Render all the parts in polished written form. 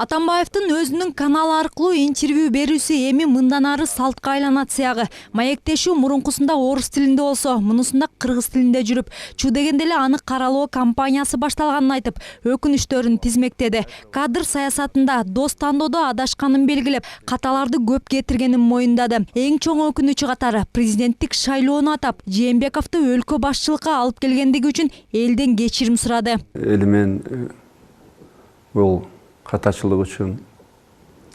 Атамбаевдин өзүнүн каналы аркылуу интервью берүүсү эми мындан ары салтка айланат сыягы. Маектешүү мурункусунда орус тилинде болсо, мунусунда кыргыз тилинде жүрүп, чу дегенде эле аны каралоо кампаниясы башталганын айтып, өкүнүчтөрүн тизмектеди. Кадр саясатында дос тандоодо адашканын белгилеп, каталарды көп кетиргенин моюндады. Эң чоң өкүнүчү катары президенттик шайлоону атап, Жээнбековду өлкө башчылыкка алып келгендиги үчүн элден кечирим сурады. Элимен бул катачылык үчүн,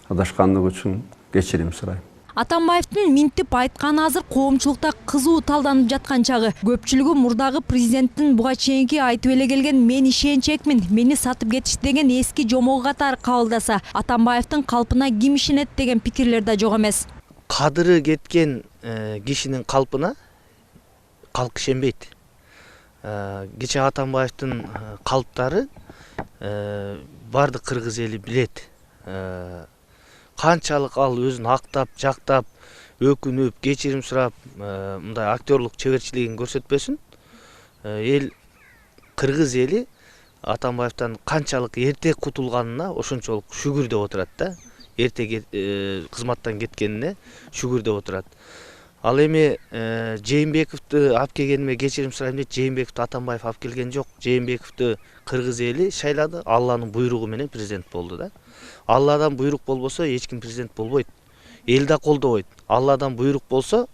адашкандык үчүн кечирим сурайм. Атамбаевдин минтип айтканы азыр коомчулукта кызуу талданып жаткан чагы. Көпчүлүгү мурдагы президенттин буга чейинки айтып эле келген "мен ишенчекмин, мени сатып кетишти" деген эски жомогу катары кабылдаса, Атамбаевдин калпына ким ишенет деген пикирлер да жок эмес. Кадыры кеткен кишинин калпына калк ишенбейт. Кече Атамбаевдин калптары барды кыргыз эли билет. Канчалык ал өзүн актап, жактап, өкүнүп, кечирим сурап, мындай актерлук чеберчилигин көрсөтпөсүн. Эл кыргыз эли Атамбаевден канчалык эрте кутулганына ошончолук шүгүр деп отурат да. Эрте кызматтан кеткенине шүгүр деп отурат. Ал эми Жээнбековду алып келгениме кечирим сурайм дейт. Жээнбековду Атамбаев алып келген жок. Жээнбековду кыргыз эли шайлады. Алланын буйругу менен президент болду да. Алладан буйрук болбосо эч ким президент болбойт. Эл да колдобойт. Алладан буйрук болсо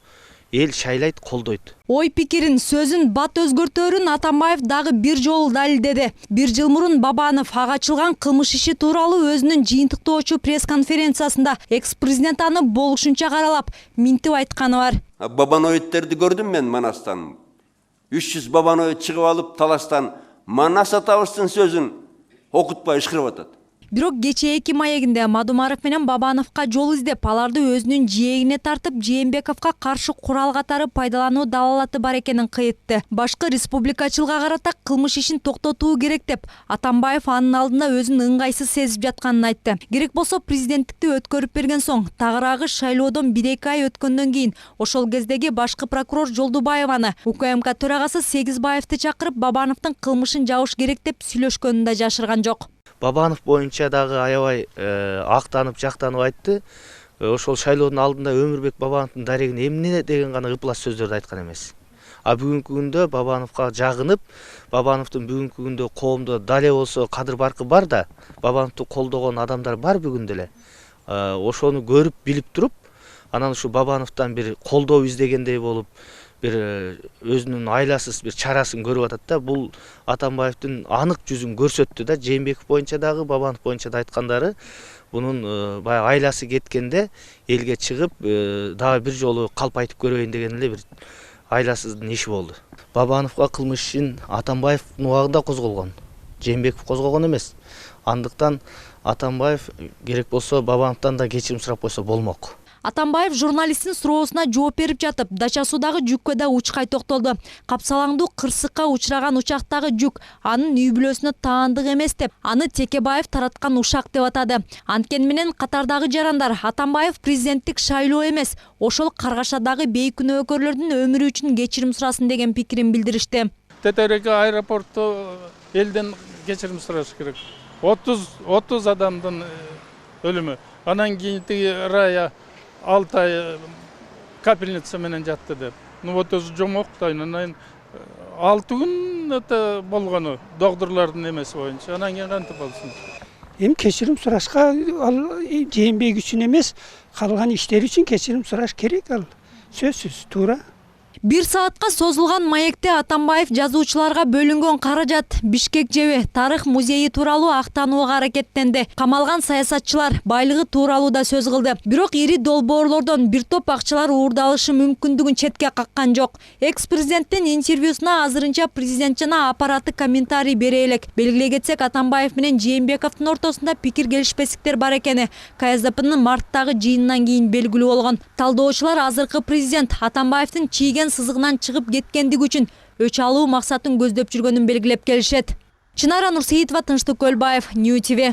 эл шайлайт, колдойт. Ой пикирин, сөзүн бат өзгөртөөрүн Атамбаев дагы бир жолу далилдеди. Бир жыл мурун Бабанов ага ачылган кылмыш иши тууралуу өзүнүн жыйынтыктоочу пресс-конференциясында экс-президент аны болушунча каралап, минтип айтканы бар. Бабановиттерди көрдүм мен Манастан. 300 Бабановит чыгып алып талаштан Манас атабыздын сөзүн окутпай ышкырып атат. Бирок кечээ 2 маегинде Мадумаров менен Бабановго жол издеп, аларды өзүнүн жээгине тартып, Жээнбековго каршы курал катары пайдалануу далалаты бар экенин кыйтты. Башкы республикачылга карата кылмыш ишин токтотуу керек деп, Атамбаев анын алдында өзүн ыңгайсыз сезип жатканын айтты. Керек болсо президенттикти өткөрүп берген соң, тагыраагы шайлоодон 1-2 ай өткөндөн кийин, ошол кездеги башкы прокурор Жолдубаеваны, УКМК төрагасы Сегизбаевди чакырып, Бабановдун кылмышын жабыш керек деп сүйлөшкөнүн да жашырган жок. Бабанов боюнча дагы аябай актанып, жактанып айтты. Ошол шайлоодун алдында Өмүрбек Бабановдун дарегине эмне деген гана ыплас сөздөрдү айткан эмес. А бүгүнкү күндө Бабановго жагынып, Бабановдун бүгүнкү күндө коомдо дале болсо кадыр баркы бар да, Бабановду колдогон адамдар бар бүгүн деле. Ошону көрүп, билип туруп, анан ушу Бабановдон бир колдоо издегендей болуп, бир өзүнүн айласыз бир чарасын көрүп атат да. Бул Атамбаевдин анык жүзүн көрсөттү да. Жээнбеков боюнча дагы, Бабанов боюнча да айткандары, бунун баягы айласы кеткенде элге чыгып, дагы бир жолу калп айтып көрөйүн деген эле бир айласыздын иши болду. Бабановго кылмыш ишин Атамбаевдин убагында козголгон. Жээнбеков козгогон эмес. Андыктан Атамбаев керек болсо Бабановдон да кечирим сурап койсо болмок. Атамбаев журналисттин суроосуна жооп берип жатып, Дача суудагы жүккө да учкай токтолду. Капсалаңдуу кырсыкка учураган учактагы жүк анын үй бүлөсүнө таандык эмес деп, аны Текебаев тараткан ушак деп атады. Анткени менен катардагы жарандар Атамбаев президенттик шайлоо эмес, ошол Каргашадагы бейкүнөөкөрлөрдүн өмүрү үчүн кечирим сурасын деген пикирин билдиришти. Тетереке аэропорту элден кечирим сураш керек. 30 адамдын өлүмү. Анан кийин Рая 6 ай капельница менен жатты деп. Вот өзү жомок да, анан 6 күн болгону доктурлардын эмеси боюнча. Анан кийин кантип болсун? Эми кечирим сурашка ал Жээнбек үчүн эмес, калган иштер үчүн кечирим сураш керек ал. Сөзсүз, туура. 1 саатка созулган маекте Атамбаев жазуучуларга бөлүнгөн каражат, Бишкек жеби, тарых музейи тууралуу актанууга аракеттенди. Камалган саясатчылар байлыгы тууралуу да сөз кылды. Бирок ири долбоорлордон бир топ акчалар уурдалышы мүмкүндүгүн четке каккан жок. Экс-президенттин интервьюсуна азырынча президент жана аппараты комментарий бере элек. Белгилей кетсек, Атамбаев менен Жээнбековдун ортосунда пикир келишпестиктер бар экени КСДПнын марттагы жыйынынан кийин белгилүү болгон. Талдоочулар азыркы президент Атамбаевдин чийген сызыгынан чыгып кеткендиги үчүн өч алуу максатын көздөп жүргөнүн белгилеп келишет. Чынара Нурсейитова, Тынчтык Көлбаев, Нью ТВ.